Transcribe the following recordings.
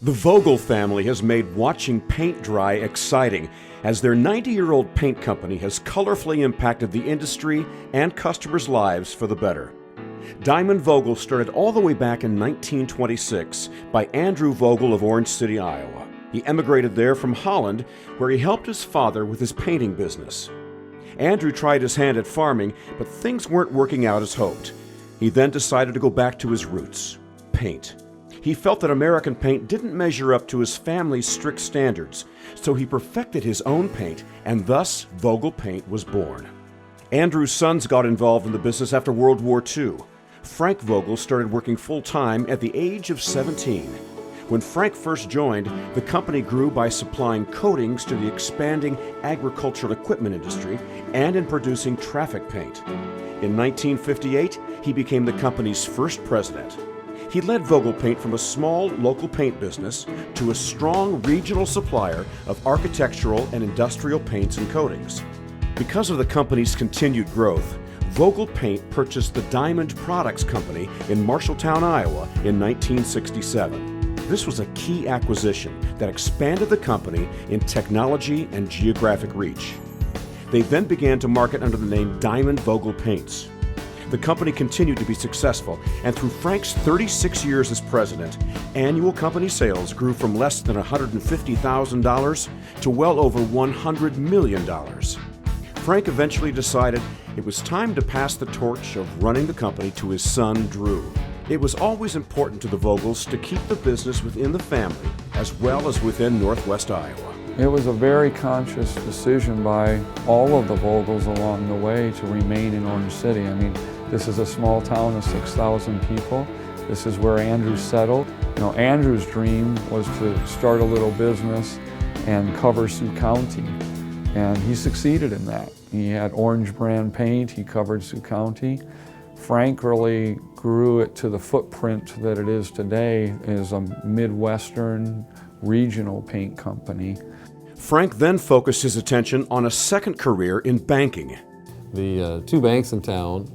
The Vogel family has made watching paint dry exciting, as their 90-year-old paint company has colorfully impacted the industry and customers' lives for the better. Diamond Vogel started all the way back in 1926 by Andrew Vogel of Orange City, Iowa. He emigrated there from Holland, where he helped his father with his painting business. Andrew tried his hand at farming, but things weren't working out as hoped. He then decided to go back to his roots: paint. He felt that American paint didn't measure up to his family's strict standards, so he perfected his own paint, and thus Vogel Paint was born. Andrew's sons got involved in the business after World War II. Frank Vogel started working full-time at the age of 17. When Frank first joined, the company grew by supplying coatings to the expanding agricultural equipment industry and in producing traffic paint. In 1958, he became the company's first president. He led Vogel Paint from a small local paint business to a strong regional supplier of architectural and industrial paints and coatings. Because of the company's continued growth, Vogel Paint purchased the Diamond Products Company in Marshalltown, Iowa in 1967. This was a key acquisition that expanded the company in technology and geographic reach. They then began to market under the name Diamond Vogel Paints. The company continued to be successful, and through Frank's 36 years as president, annual company sales grew from less than $150,000 to well over $100 million. Frank eventually decided it was time to pass the torch of running the company to his son, Drew. It was always important to the Vogels to keep the business within the family, as well as within Northwest Iowa. It was a very conscious decision by all of the Vogels along the way to remain in Orange City. I mean, this is a small town of 6,000 people. This is where Andrew settled. You know, Andrew's dream was to start a little business and cover Sioux County, and he succeeded in that. He had orange brand paint, he covered Sioux County. Frank really grew it to the footprint that it is today as a Midwestern regional paint company. Frank then focused his attention on a second career in banking. The two banks in town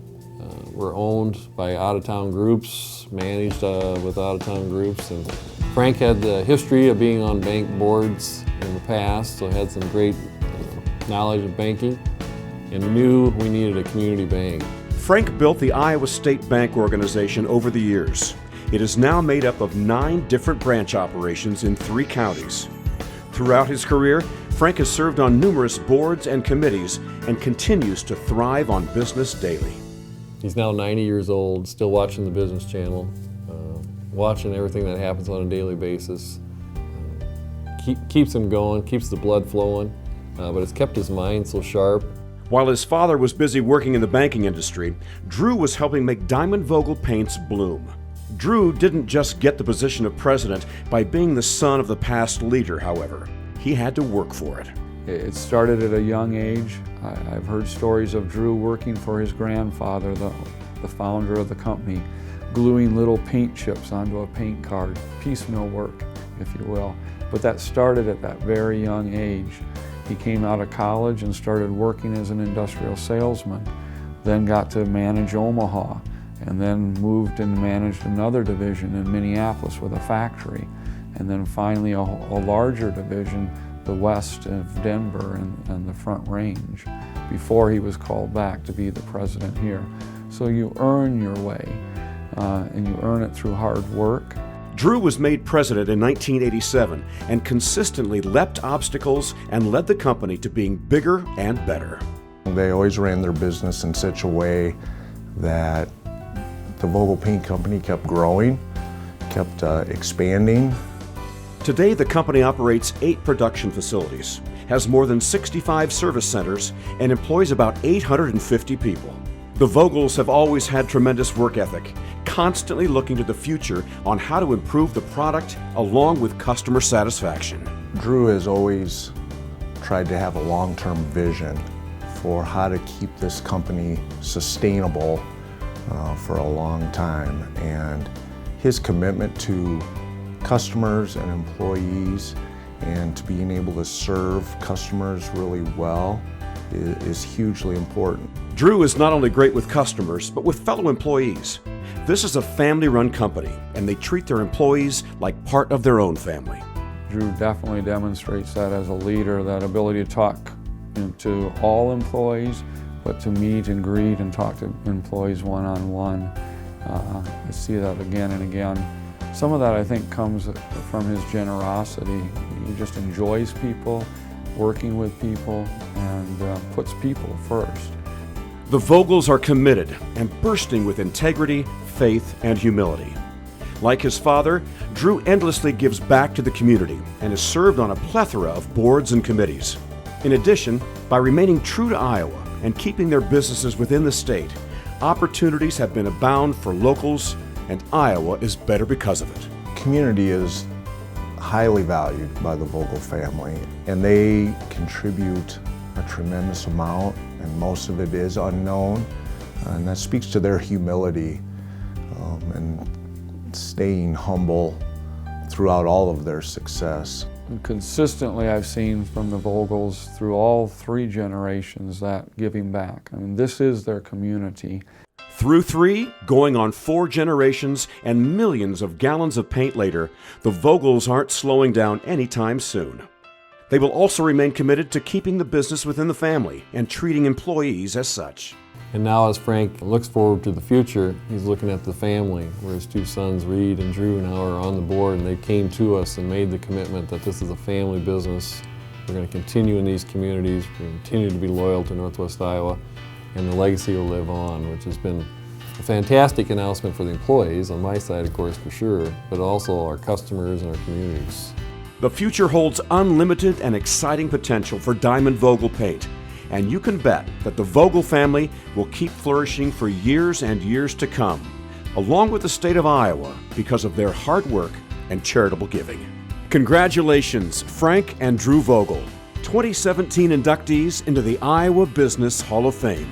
were owned by out-of-town groups, managed with out-of-town groups, and Frank had the history of being on bank boards in the past, so had some great knowledge of banking, and knew we needed a community bank. Frank built the Iowa State Bank organization over the years. It is now made up of 9 different branch operations in 3 counties. Throughout his career, Frank has served on numerous boards and committees and continues to thrive on business daily. He's now 90 years old, still watching the Business Channel, watching everything that happens on a daily basis. Keeps him going, keeps the blood flowing, but it's kept his mind so sharp. While his father was busy working in the banking industry, Drew was helping make Diamond Vogel Paints bloom. Drew didn't just get the position of president by being the son of the past leader, however. He had to work for it. It started at a young age. I've heard stories of Drew working for his grandfather, the founder of the company, gluing little paint chips onto a paint card, piecemeal work, if you will. But that started at that very young age. He came out of college and started working as an industrial salesman, then got to manage Omaha, and then moved and managed another division in Minneapolis with a factory, and then finally a larger division, the west of Denver and the Front Range, before he was called back to be the president here. So you earn your way, and you earn it through hard work. Drew was made president in 1987 and consistently leapt obstacles and led the company to being bigger and better. They always ran their business in such a way that the Vogel Paint Company kept growing, kept expanding. Today, the company operates 8 production facilities, has more than 65 service centers, and employs about 850 people. The Vogels have always had tremendous work ethic, constantly looking to the future on how to improve the product along with customer satisfaction. Drew has always tried to have a long-term vision for how to keep this company sustainable for a long time, and his commitment to customers and employees and to being able to serve customers really well is hugely important. Drew is not only great with customers, but with fellow employees. This is a family-run company, and they treat their employees like part of their own family. Drew definitely demonstrates that as a leader, that ability to talk to all employees, but to meet and greet and talk to employees one-on-one. I see that again and again. Some of that, I think, comes from his generosity. He just enjoys people, working with people, and puts people first. The Vogels are committed and bursting with integrity, faith, and humility. Like his father, Drew endlessly gives back to the community and has served on a plethora of boards and committees. In addition, by remaining true to Iowa and keeping their businesses within the state, opportunities have been abound for locals, and Iowa is better because of it. Community is highly valued by the Vogel family, and they contribute a tremendous amount, and most of it is unknown, and that speaks to their humility and staying humble throughout all of their success. And consistently, I've seen from the Vogels through all 3 generations that giving back. I mean, this is their community. Through 3, going on 4 generations, and millions of gallons of paint later, the Vogels aren't slowing down anytime soon. They will also remain committed to keeping the business within the family and treating employees as such. And now as Frank looks forward to the future, he's looking at the family, where his 2 sons, Reed and Drew, now are on the board, and they came to us and made the commitment that this is a family business. We're going to continue in these communities, we're going to continue to be loyal to Northwest Iowa, and the legacy will live on, which has been a fantastic announcement for the employees, on my side, of course, for sure, but also our customers and our communities. The future holds unlimited and exciting potential for Diamond Vogel Paint, and you can bet that the Vogel family will keep flourishing for years and years to come, along with the state of Iowa, because of their hard work and charitable giving. Congratulations, Frank and Drew Vogel, 2017 inductees into the Iowa Business Hall of Fame.